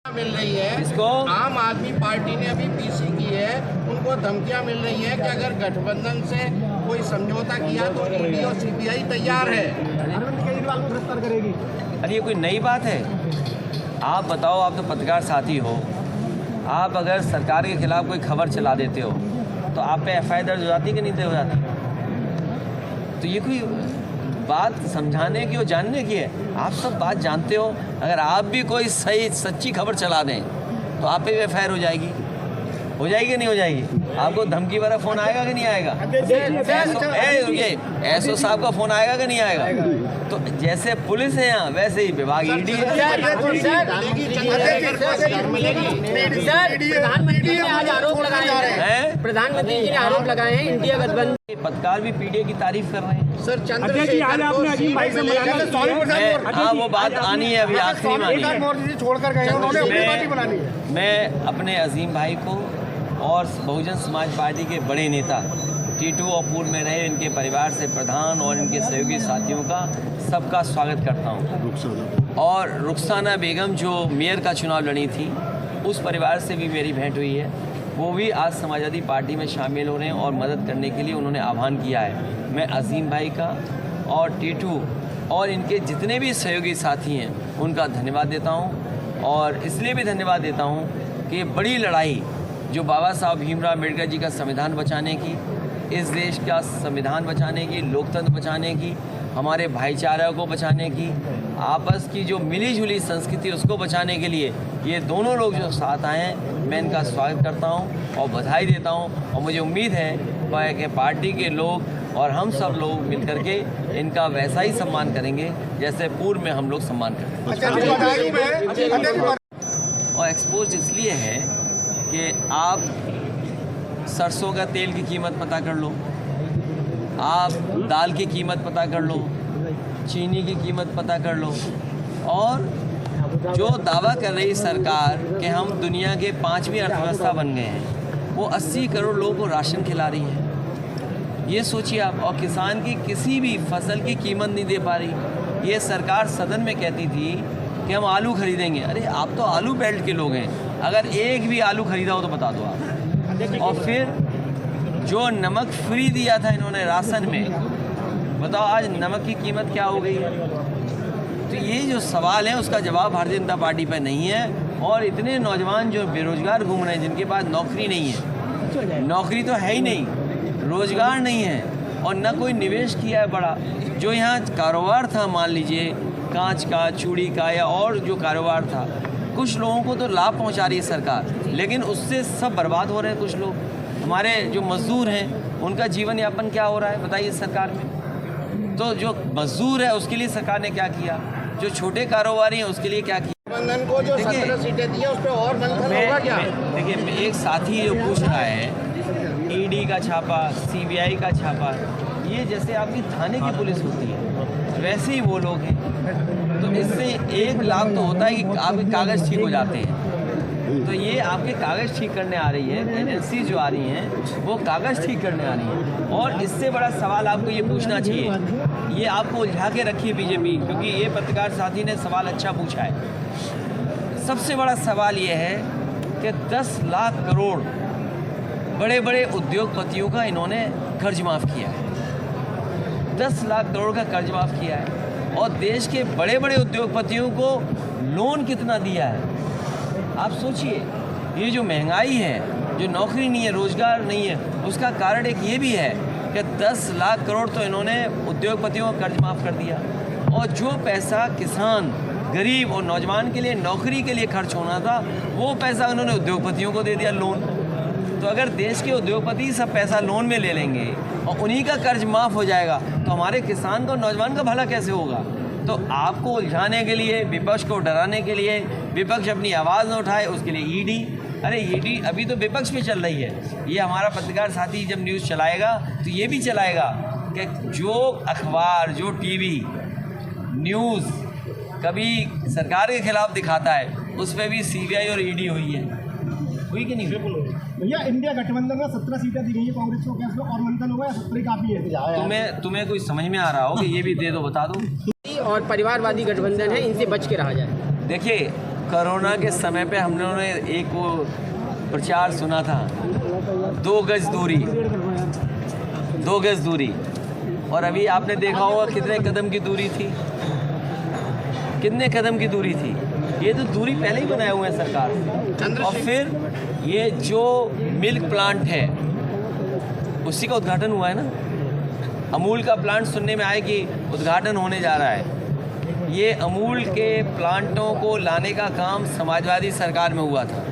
मिल रही है इसको आम आदमी पार्टी ने अभी पीसी की है, उनको धमकियां मिल रही है कि अगर गठबंधन से कोई समझौता किया तो ईडी और सीबीआई तैयार है। अरविंद केजरीवाल को गिरफ्तार करेगी। अरे ये कोई नई बात है? आप बताओ, आप तो पत्रकार साथी हो, आप अगर सरकार के खिलाफ कोई खबर चला देते हो तो आप पे एफआईआर दर्ज हो जाती कि नहीं हो जाती? तो ये कोई बात समझाने की और जानने की है? आप सब बात जानते हो। अगर आप भी कोई सही सच्ची खबर चला दें तो आप पे भी एफआईआर हो जाएगी कि नहीं हो जाएगी? आपको धमकी वाला फ़ोन आएगा कि नहीं आएगा? एसओ साहब का फ़ोन आएगा कि नहीं आएगा? तो जैसे पुलिस है यहाँ, वैसे ही विभाग ईडी है। प्रधानमंत्री ने आज आरोप लगाए हैं, प्रधानमंत्री जी ने आरोप लगाए हैं इंडिया गठबंधन। पत्रकार भी पीडीए की तारीफ कर रहे हैं। सर चंद्रशेखर हाँ, वो बात आनी है, अभी आखिरी में आनी है। छोड़कर गए उन्होंने अपनी पार्टी बनानी है। मैं अपने अजीम भाई को और बहुजन समाज पार्टी के बड़े नेता टीटू और पूर्व में रहे इनके परिवार से प्रधान और इनके सहयोगी साथियों का सबका स्वागत करता हूं। और रुखसाना बेगम जो मेयर का चुनाव लड़ी थी, उस परिवार से भी मेरी भेंट हुई है। वो भी आज समाजवादी पार्टी में शामिल हो रहे हैं और मदद करने के लिए उन्होंने आह्वान किया है। मैं अजीम भाई का और टीटू और इनके जितने भी सहयोगी साथी हैं उनका धन्यवाद देता हूं। और इसलिए भी धन्यवाद देता हूं कि ये बड़ी लड़ाई जो बाबा साहब भीमराव अम्बेडकर जी का संविधान बचाने की, इस देश का संविधान बचाने की, लोकतंत्र बचाने की, हमारे भाईचारा को बचाने की, आपस की जो मिली जुली संस्कृति उसको बचाने के लिए ये दोनों लोग जो साथ आए हैं, मैं इनका स्वागत करता हूं और बधाई देता हूं। और मुझे उम्मीद है कि पार्टी के लोग और हम सब लोग मिलकर के इनका वैसा ही सम्मान करेंगे जैसे पूर्व में हम लोग सम्मान करते हैं। और एक्सपोज इसलिए है कि आप सरसों का तेल की कीमत पता कर लो, आप दाल की कीमत पता कर लो, चीनी की कीमत पता कर लो, और जो दावा कर रही सरकार कि हम दुनिया के 5वीं अर्थव्यवस्था बन गए हैं, वो 80 करोड़ लोगों को राशन खिला रही है। ये सोचिए आप। और किसान की किसी भी फसल की कीमत नहीं दे पा रही। ये सरकार सदन में कहती थी कि हम आलू खरीदेंगे। अरे आप तो आलू बेल्ट के लोग हैं, अगर एक भी आलू खरीदा हो तो बता दो आप। और फिर जो नमक फ्री दिया था इन्होंने राशन में, बताओ आज नमक की कीमत क्या हो गई है? तो ये जो सवाल है उसका जवाब भारतीय जनता पार्टी पर नहीं है। और इतने नौजवान जो बेरोजगार घूम रहे हैं, जिनके पास नौकरी नहीं है, नौकरी तो है ही नहीं, रोजगार नहीं है और न कोई निवेश किया है बड़ा। जो यहाँ कारोबार था, मान लीजिए कांच का, चूड़ी का या और जो कारोबार था, कुछ लोगों को तो लाभ पहुँचा रही है सरकार, लेकिन उससे सब बर्बाद हो रहे हैं। कुछ लोग हमारे जो मजदूर हैं उनका जीवन यापन क्या हो रहा है बताइए सरकार में? तो जो मजदूर है उसके लिए सरकार ने क्या किया, जो छोटे कारोबारी हैं उसके लिए क्या किया? गठबंधन को जो 17 सीटें दी है उस पर और मंथन होगा क्या? देखिए, एक साथी जो पूछ रहा है ईडी का छापा, सीबीआई का छापा, ये जैसे आपकी थाने की पुलिस होती है वैसे ही वो लोग हैं। तो इससे एक लाभ तो होता है कि आपके कागज़ ठीक हो जाते हैं। तो ये आपके कागज़ ठीक करने आ रही है, एजेंसी जो आ रही हैं वो कागज़ ठीक करने आ रही है। और इससे बड़ा सवाल आपको ये पूछना चाहिए, ये आपको उलझा के रखिए बीजेपी, क्योंकि ये पत्रकार साथी ने सवाल अच्छा पूछा है। सबसे बड़ा सवाल ये है कि 10 लाख करोड़ बड़े बड़े उद्योगपतियों का इन्होंने कर्ज माफ़ किया है। 10 लाख करोड़ का कर्ज माफ़ किया है। और देश के बड़े बड़े उद्योगपतियों को लोन कितना दिया है आप सोचिए। ये जो महंगाई है, जो नौकरी नहीं है, रोज़गार नहीं है, उसका कारण एक ये भी है कि 10 लाख करोड़ तो इन्होंने उद्योगपतियों का कर्ज माफ़ कर दिया। और जो पैसा किसान, गरीब और नौजवान के लिए नौकरी के लिए खर्च होना था, वो पैसा उन्होंने उद्योगपतियों को दे दिया लोन। तो अगर देश के उद्योगपति सब पैसा लोन में ले लेंगे और उन्हीं का कर्ज माफ़ हो जाएगा तो हमारे किसान का और नौजवान का भला कैसे होगा? तो आपको उलझाने के लिए, विपक्ष को डराने के लिए, विपक्ष अपनी आवाज़ न उठाए उसके लिए ईडी। अरे ईडी अभी तो विपक्ष में चल रही है। ये हमारा पत्रकार साथी जब न्यूज़ चलाएगा तो ये भी चलाएगा कि जो अखबार, जो टीवी न्यूज़ कभी सरकार के खिलाफ दिखाता है उस पर भी सीबीआई और ईडी हुई है। हुई कि नहीं? भैया, इंडिया गठबंधन में 17 सीटें दी गई है कांग्रेस को, क्या इसमें और मंथन होगा या 17 काफी है? तुम्हें कोई समझ में आ रहा हो कि ये भी दे दो, बता दो। और परिवारवादी गठबंधन है, इनसे बच के रहा जाए। देखिए, कोरोना के समय पे हम लोगों ने एक वो प्रचार सुना था, 2 गज दूरी, 2 गज दूरी, और अभी आपने देखा होगा कितने कदम की दूरी थी, कितने कदम की दूरी थी। ये तो दूरी पहले ही बनाए हुए हैं सरकार। और फिर ये जो मिल्क प्लांट है उसी का उद्घाटन हुआ है ना। अमूल का प्लांट सुनने में आया कि उद्घाटन होने जा रहा है। ये अमूल के प्लांटों को लाने का काम समाजवादी सरकार में हुआ था।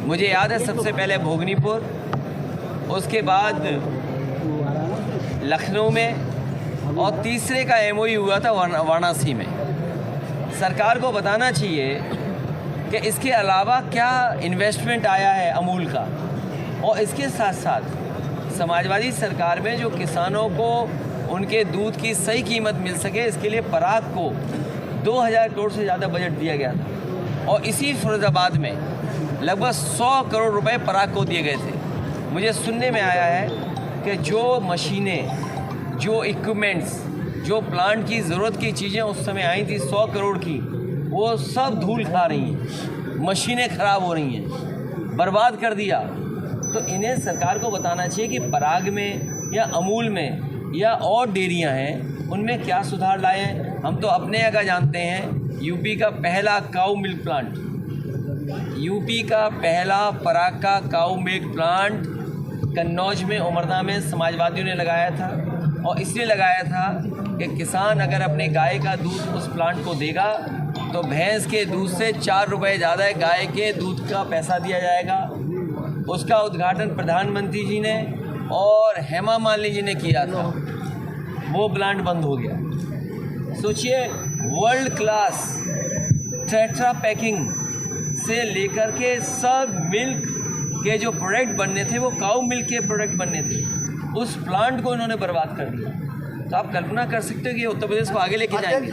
मुझे याद है सबसे पहले भोगनीपुर, उसके बाद लखनऊ में, और तीसरे का एमओयू हुआ था वाराणसी में। सरकार को बताना चाहिए कि इसके अलावा क्या इन्वेस्टमेंट आया है अमूल का, और इसके साथ साथ समाजवादी सरकार में जो किसानों को उनके दूध की सही कीमत मिल सके, इसके लिए पराग को 2000 करोड़ से ज़्यादा बजट दिया गया था, और इसी फिरोजाबाद में लगभग 100 करोड़ रुपए पराग को दिए गए थे। मुझे सुनने में आया है कि जो मशीनें, जो इक्विपमेंट्स, जो प्लांट की ज़रूरत की चीज़ें उस समय आई थी 100 करोड़ की, वो सब धूल खा रही हैं, मशीनें ख़राब हो रही हैं, बर्बाद कर दिया। तो इन्हें सरकार को बताना चाहिए कि पराग में या अमूल में या और डेयरियां हैं उनमें क्या सुधार लाए हैं। हम तो अपने यहाँ का जानते हैं, यूपी का पहला काऊ मिल्क प्लांट, यूपी का पहला पराग का काऊ मिल्क प्लांट कन्नौज में, उमरदा में समाजवादियों ने लगाया था, और इसलिए लगाया था कि किसान अगर अपने गाय का दूध उस प्लांट को देगा तो भैंस के दूध से 4 रुपये ज़्यादा गाय के दूध का पैसा दिया जाएगा। उसका उद्घाटन प्रधानमंत्री जी ने और हेमा मालिनी जी ने किया था। वो प्लांट बंद हो गया। सोचिए, वर्ल्ड क्लास टेट्रा पैकिंग से लेकर के सब मिल्क के जो प्रोडक्ट बनने थे, वो काऊ मिल्क के प्रोडक्ट बनने थे, उस प्लांट को इन्होंने बर्बाद कर दिया। तो आप कल्पना कर सकते हो कि उत्तर प्रदेश को आगे लेके जाएंगे।